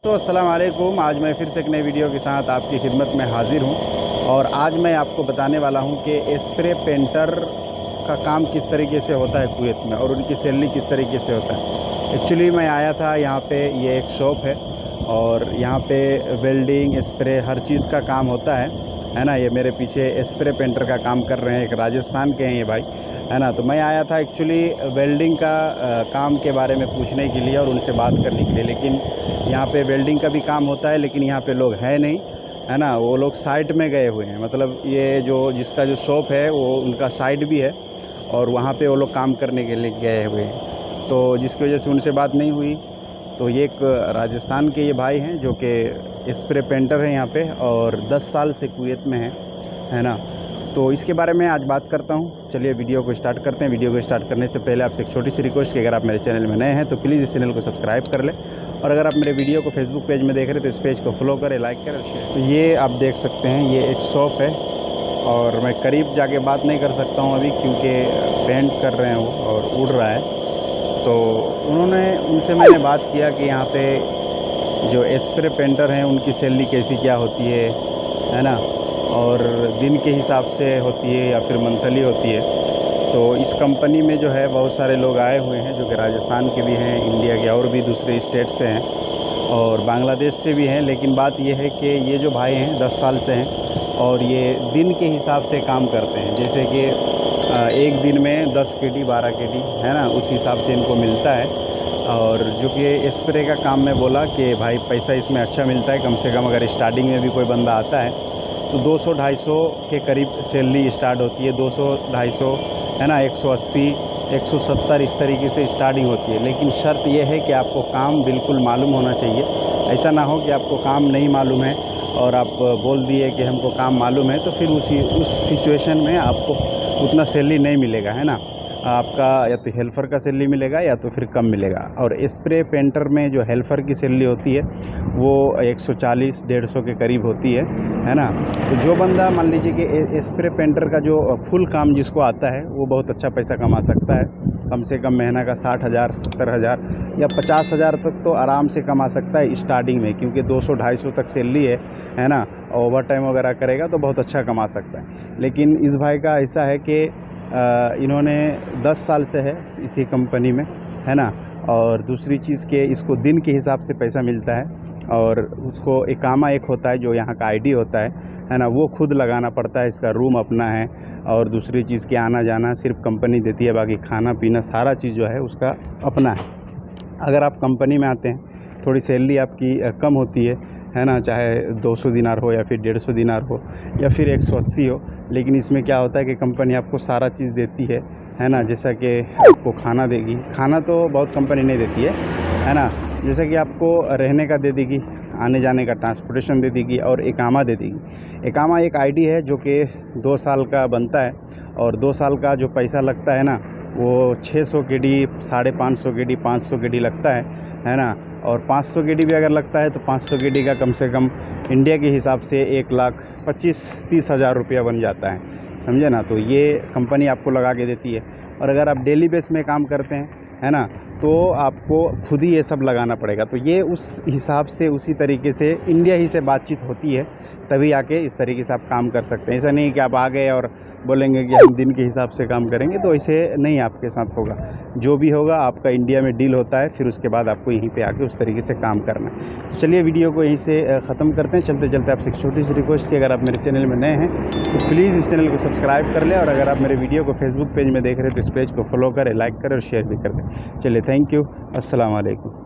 तो अस्सलाम वालेकुम। आज मैं फिर से एक नई वीडियो के साथ आपकी खिदमत में हाज़िर हूँ और आज मैं आपको बताने वाला हूँ कि स्प्रे पेंटर का काम किस तरीके से होता है कुवैत में और उनकी सैलरी किस तरीके से होता है। एक्चुअली मैं आया था यहाँ पे, ये एक शॉप है और यहाँ पे वेल्डिंग स्प्रे हर चीज़ का काम होता है ना। ये मेरे पीछे स्प्रे पेंटर का काम कर रहे हैं, एक राजस्थान के हैं ये भाई, है ना। तो मैं आया था एक्चुअली वेल्डिंग का काम के बारे में पूछने के लिए और उनसे बात करने के लिए, लेकिन यहाँ पे वेल्डिंग का भी काम होता है लेकिन यहाँ पे लोग हैं नहीं, है ना। वो लोग साइट में गए हुए हैं, मतलब ये जो जिसका जो शॉप है वो उनका साइट भी है और वहाँ पे वो लोग काम करने के लिए गए हुए हैं, तो जिसकी वजह से उनसे बात नहीं हुई। तो ये एक राजस्थान के ये भाई हैं जो कि स्प्रे पेंटर हैं यहाँ पे और 10 साल से कुवैत में हैं, है ना। तो इसके बारे में आज बात करता हूँ। चलिए वीडियो को स्टार्ट करते हैं। वीडियो को स्टार्ट करने से पहले आपसे एक छोटी सी रिक्वेस्ट कि अगर आप मेरे चैनल में नए हैं तो प्लीज़ इस चैनल को सब्सक्राइब कर लें और अगर आप मेरे वीडियो को फेसबुक पेज में देख रहे हैं तो इस पेज को फॉलो करें, लाइक करें, शेयर। तो ये आप देख सकते हैं, ये एक शॉप है और मैं करीब जाके बात नहीं कर सकता हूँ अभी क्योंकि पेंट कर रहे हैं वो और उड़ रहा है। तो उनसे मैंने बात किया कि यहाँ पे जो स्प्रे पेंटर हैं उनकी सैलरी कैसी क्या होती है ना, और दिन के हिसाब से होती है या फिर मंथली होती है। तो इस कंपनी में जो है बहुत सारे लोग आए हुए हैं जो कि राजस्थान के भी हैं, इंडिया के और भी दूसरे स्टेट से हैं और बांग्लादेश से भी हैं। लेकिन बात ये है कि ये जो भाई हैं 10 साल से हैं और ये दिन के हिसाब से काम करते हैं, जैसे कि एक दिन में 10 केडी 12 केडी, है ना, उस हिसाब से इनको मिलता है। और जो कि स्प्रे का काम में बोला कि भाई पैसा इसमें अच्छा मिलता है, कम से कम अगर स्टार्टिंग में भी कोई बंदा आता है तो 200-250 के करीब सैलरी स्टार्ट होती है, 200-250, है ना, 180 170 इस तरीके से स्टार्टिंग होती है। लेकिन शर्त यह है कि आपको काम बिल्कुल मालूम होना चाहिए। ऐसा ना हो कि आपको काम नहीं मालूम है और आप बोल दिए कि हमको काम मालूम है, तो फिर उस सिचुएशन में आपको उतना सैलरी नहीं मिलेगा, है ना। आपका या तो हेल्पर का सैलरी मिलेगा या तो फिर कम मिलेगा। और स्प्रे पेंटर में जो हेल्पर की सैलरी होती है वो 140-150 के करीब होती है ना। तो जो बंदा मान लीजिए कि स्प्रे पेंटर का जो फुल काम जिसको आता है वो बहुत अच्छा पैसा कमा सकता है, कम से कम महीना का 60,000 70,000 या 50,000 तक तो आराम से कमा सकता है स्टार्टिंग में, क्योंकि 200-250 तक सैलरी है ना। ओवर टाइम वगैरह करेगा तो बहुत अच्छा कमा सकता है। लेकिन इस भाई का ऐसा है कि इन्होंने 10 साल से है इसी कंपनी में, है ना। और दूसरी चीज़ के इसको दिन के हिसाब से पैसा मिलता है और उसको इकामा एक होता है जो यहाँ का आईडी होता है ना, वो खुद लगाना पड़ता है। इसका रूम अपना है और दूसरी चीज़ के आना जाना सिर्फ कंपनी देती है, बाकी खाना पीना सारा चीज़ जो है उसका अपना है। अगर आप कंपनी में आते हैं थोड़ी सैलरी आपकी कम होती है ना, चाहे 200 दिनार हो या फिर 150 दिनार हो या फिर 180 हो, लेकिन इसमें क्या होता है कि कंपनी आपको सारा चीज़ देती है ना। जैसा कि आपको खाना देगी, खाना तो बहुत कंपनी नहीं देती है ना। जैसा कि आपको रहने का दे देगी, आने जाने का ट्रांसपोर्टेशन दे देगी और इकामा दे देगी। इकामा एक आईडी है जो कि 2 साल का बनता है और 2 साल का जो पैसा लगता है ना वो 600 केडी 550 केडी 500 केडी लगता है ना। और 500 केडी भी अगर लगता है तो 500 केडी का कम से कम इंडिया के हिसाब से 1,25,30 हज़ार रुपया बन जाता है, समझे ना। तो ये कंपनी आपको लगा के देती है और अगर आप डेली बेस में काम करते हैं, है ना, तो आपको खुद ही ये सब लगाना पड़ेगा। तो ये उस हिसाब से उसी तरीके से इंडिया ही से बातचीत होती है, तभी आके इस तरीके से आप काम कर सकते हैं। ऐसा नहीं कि आप आ गए और बोलेंगे कि हम दिन के हिसाब से काम करेंगे, तो ऐसे नहीं आपके साथ होगा। जो भी होगा आपका इंडिया में डील होता है, फिर उसके बाद आपको यहीं पे आके उस तरीके से काम करना है। तो चलिए वीडियो को यहीं से ख़त्म करते हैं। चलते चलते आपसे एक छोटी सी रिक्वेस्ट कि अगर आप मेरे चैनल में नए हैं तो प्लीज़ इस चैनल को सब्सक्राइब कर लें और अगर आप मेरे वीडियो को फेसबुक पेज में देख रहे हैं तो इस पेज को फॉलो करें, लाइक करें और शेयर भी कर दें। चलिए, थैंक यू, अस्सलाम वालेकुम।